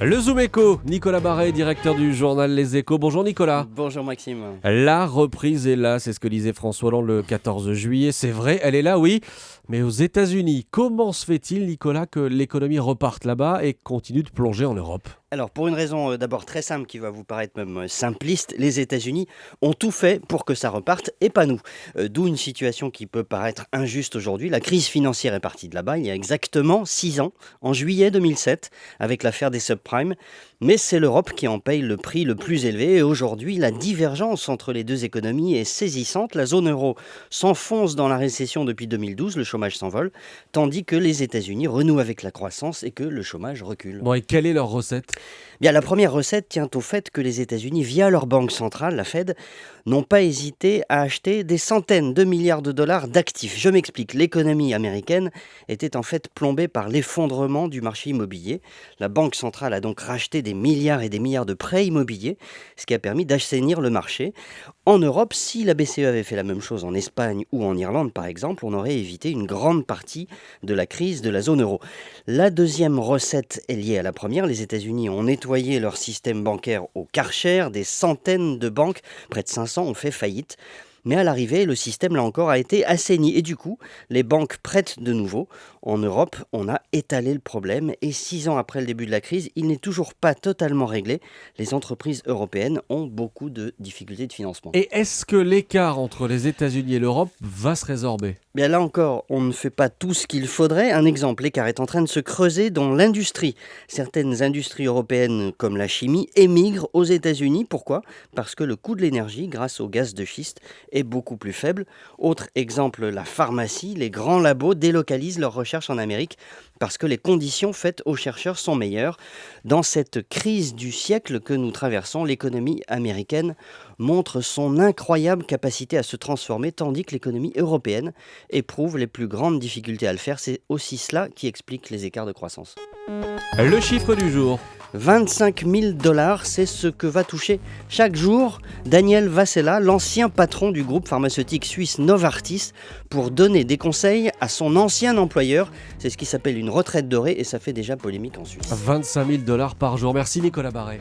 Le Zoom Éco, Nicolas Barret, directeur du journal Les Échos. Bonjour Nicolas. Bonjour Maxime. La reprise est là, c'est ce que disait François Hollande le 14 juillet. C'est vrai, elle est là, oui. Mais aux États-Unis, comment se fait-il, Nicolas, que l'économie reparte là-bas et continue de plonger en Europe ? Alors pour une raison d'abord très simple qui va vous paraître même simpliste, les États-Unis ont tout fait pour que ça reparte et pas nous. D'où une situation qui peut paraître injuste aujourd'hui. La crise financière est partie de là-bas il y a exactement 6 ans, en juillet 2007, avec l'affaire des subprimes. Mais c'est l'Europe qui en paye le prix le plus élevé et aujourd'hui la divergence entre les deux économies est saisissante. La zone euro s'enfonce dans la récession depuis 2012, le chômage s'envole, tandis que les États-Unis renouent avec la croissance et que le chômage recule. Bon, et quelle est leur recette ? Bien, la première recette tient au fait que les États-Unis, via leur banque centrale, la Fed, n'ont pas hésité à acheter des centaines de milliards de dollars d'actifs. Je m'explique, l'économie américaine était en fait plombée par l'effondrement du marché immobilier. La banque centrale a donc racheté des milliards et des milliards de prêts immobiliers, ce qui a permis d'assainir le marché. En Europe, si la BCE avait fait la même chose en Espagne ou en Irlande, par exemple, on aurait évité une grande partie de la crise de la zone euro. La deuxième recette est liée à la première. Les États-Unis ont nettoyé leur système bancaire au Karcher. Des centaines de banques, près de 500, ont fait faillite. Mais à l'arrivée, le système, là encore, a été assaini. Et du coup, les banques prêtent de nouveau. En Europe, on a étalé le problème. Et 6 ans après le début de la crise, il n'est toujours pas totalement réglé. Les entreprises européennes ont beaucoup de difficultés de financement. Et est-ce que l'écart entre les États-Unis et l'Europe va se résorber ? Bien là encore, on ne fait pas tout ce qu'il faudrait. Un exemple, l'écart est en train de se creuser dans l'industrie. Certaines industries européennes, comme la chimie, émigrent aux États-Unis. Pourquoi ? Parce que le coût de l'énergie, grâce au gaz de schiste, est beaucoup plus faible. Autre exemple, la pharmacie. Les grands labos délocalisent leurs recherches en Amérique parce que les conditions faites aux chercheurs sont meilleures. Dans cette crise du siècle que nous traversons, l'économie américaine montre son incroyable capacité à se transformer, tandis que l'économie européenne éprouve les plus grandes difficultés à le faire. C'est aussi cela qui explique les écarts de croissance. Le chiffre du jour. 25 000 $, c'est ce que va toucher chaque jour Daniel Vassella, l'ancien patron du groupe pharmaceutique suisse Novartis, pour donner des conseils à son ancien employeur. C'est ce qui s'appelle une retraite dorée et ça fait déjà polémique en Suisse. 25 000 $ par jour. Merci Nicolas Barret.